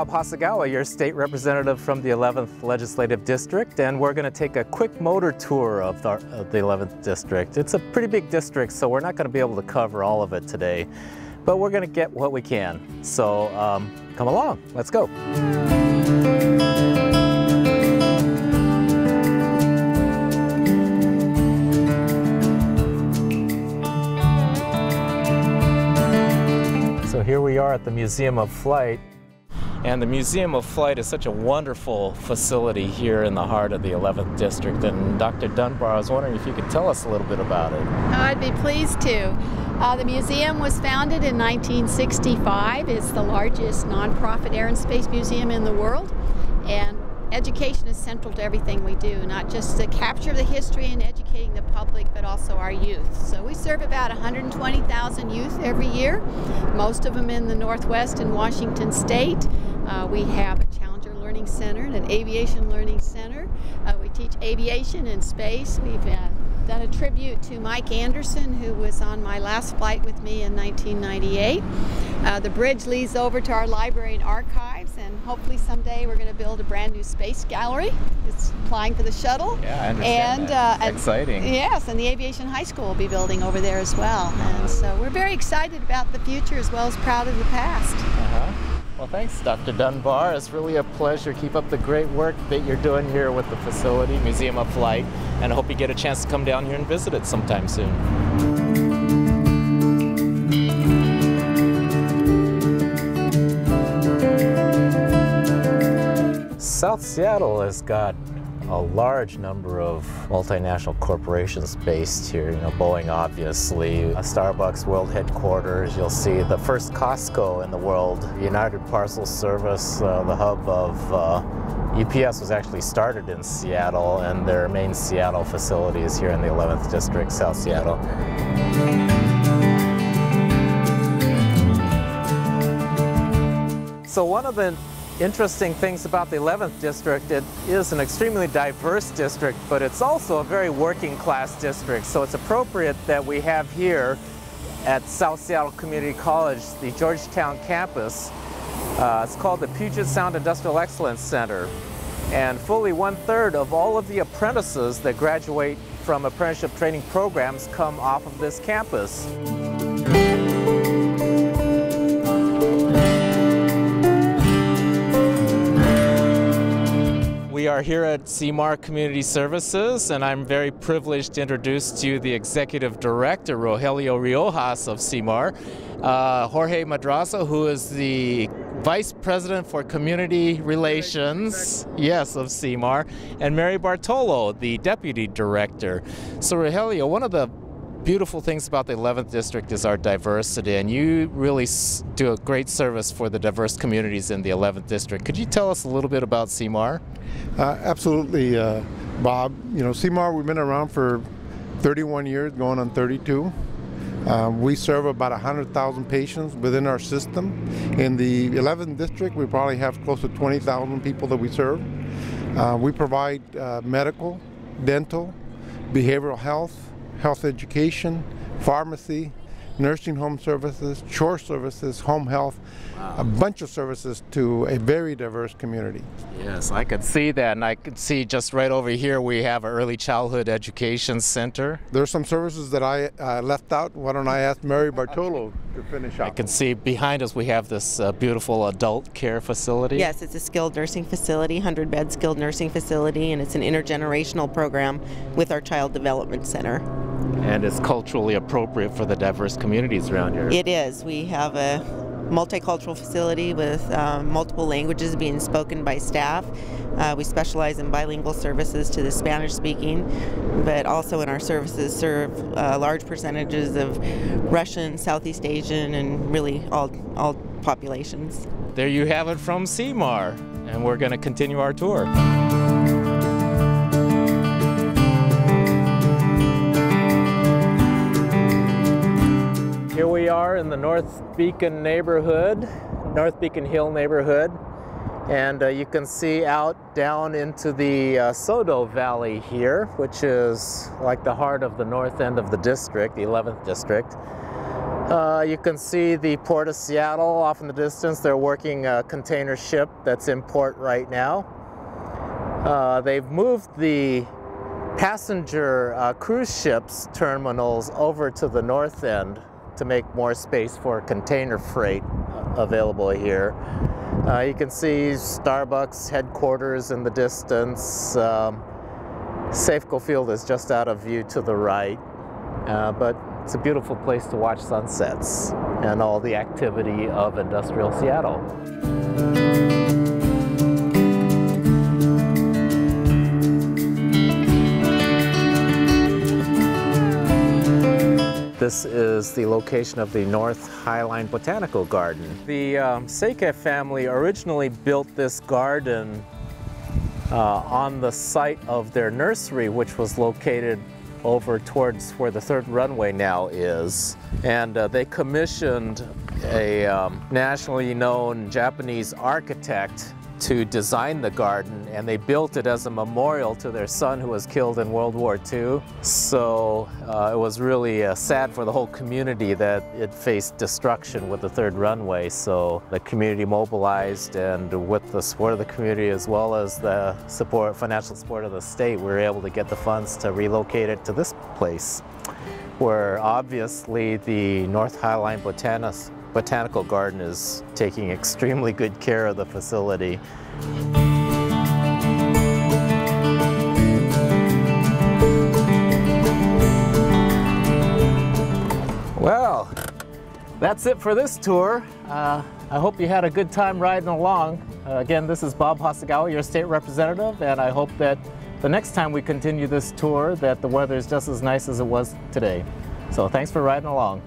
Bob Hasegawa, your state representative from the 11th Legislative District, and we're going to take a quick motor tour of the 11th District. It's a pretty big district, so we're not going to be able to cover all of it today, but we're going to get what we can. So come along, let's go. So here we are at the Museum of Flight. And the Museum of Flight is such a wonderful facility here in the heart of the 11th District. And Dr. Dunbar, I was wondering if you could tell us a little bit about it. I'd be pleased to. The museum was founded in 1965. It's the largest nonprofit air and space museum in the world. And education is central to everything we do, not just to capture the history and educating the public, but also our youth. So we serve about 120,000 youth every year, most of them in the Northwest and Washington State. We have a Challenger Learning Center and an Aviation Learning Center. We teach aviation and space. We've done a tribute to Mike Anderson, who was on my last flight with me in 1998. The bridge leads over to our library and archives, and hopefully someday we're going to build a brand new space gallery. It's applying for the shuttle. Yeah, I understand that. Exciting. Yes, and the Aviation High School will be building over there as well. And so we're very excited about the future as well as proud of the past. Well, thanks, Dr. Dunbar. It's really a pleasure. Keep up the great work that you're doing here with the facility, Museum of Flight, and I hope you get a chance to come down here and visit it sometime soon. South Seattle has got a large number of multinational corporations based here. You know, Boeing, obviously, Starbucks world headquarters. You'll see the first Costco in the world, United Parcel Service, the hub of UPS was actually started in Seattle, and their main Seattle facility is here in the 11th District, South Seattle. So one of the interesting things about the 11th District, it is an extremely diverse district, but it's also a very working class district. So it's appropriate that we have here at South Seattle Community College, the Georgetown campus. It's called the Puget Sound Industrial Excellence Center. And fully 1/3 of all of the apprentices that graduate from apprenticeship training programs come off of this campus. We are here at CMAR Community Services, and I'm very privileged to introduce to you the Executive Director, Rogelio Riojas of CMAR, Jorge Madrazo, who is the Vice President for Community Relations, yes, of CMAR, and Mary Bartolo, the Deputy Director. So Rogelio, one of the beautiful things about the 11th District is our diversity, and you really do a great service for the diverse communities in the 11th District. Could you tell us a little bit about CMAR? Absolutely, Bob. You know, CMAR, we've been around for 31 years, going on 32. We serve about 100,000 patients within our system. In the 11th District, we probably have close to 20,000 people that we serve. We provide medical, dental, behavioral health, health education, pharmacy, nursing home services, chore services, home health, a bunch of services to a very diverse community. Yes, I could see that, and I could see just right over here we have an early childhood education center. There are some services that I left out. Why don't I ask Mary Bartolo to finish up? I can see behind us we have this beautiful adult care facility. Yes, it's a skilled nursing facility, 100-bed skilled nursing facility, and it's an intergenerational program with our Child Development Center. And it's culturally appropriate for the diverse communities around here. It is. We have a multicultural facility with multiple languages being spoken by staff. We specialize in bilingual services to the Spanish-speaking, but also in our services serve large percentages of Russian, Southeast Asian, and really all populations. There you have it from CMAR, and we're going to continue our tour. Here we are in the North Beacon neighborhood, North Beacon Hill neighborhood, and you can see out down into the Sodo Valley here, which is like the heart of the north end of the district, the 11th District. You can see the Port of Seattle off in the distance. They're working a container ship that's in port right now. They've moved the passenger cruise ships terminals over to the north end to make more space for container freight available here. You can see Starbucks headquarters in the distance. Safeco Field is just out of view to the right, but it's a beautiful place to watch sunsets and all the activity of industrial Seattle. This is the location of the North Highline Botanical Garden. The Seike family originally built this garden on the site of their nursery, which was located over towards where the third runway now is. And they commissioned a nationally known Japanese architect to design the garden, and they built it as a memorial to their son who was killed in World War II. So it was really sad for the whole community that it faced destruction with the third runway. So the community mobilized, and with the support of the community as well as the support, financial support of the state, we were able to get the funds to relocate it to this place, where obviously the North Highline Botanical Garden is taking extremely good care of the facility. Well, that's it for this tour. I hope you had a good time riding along. Again, this is Bob Hasegawa, your state representative, and I hope that the next time we continue this tour that the weather is just as nice as it was today. So thanks for riding along.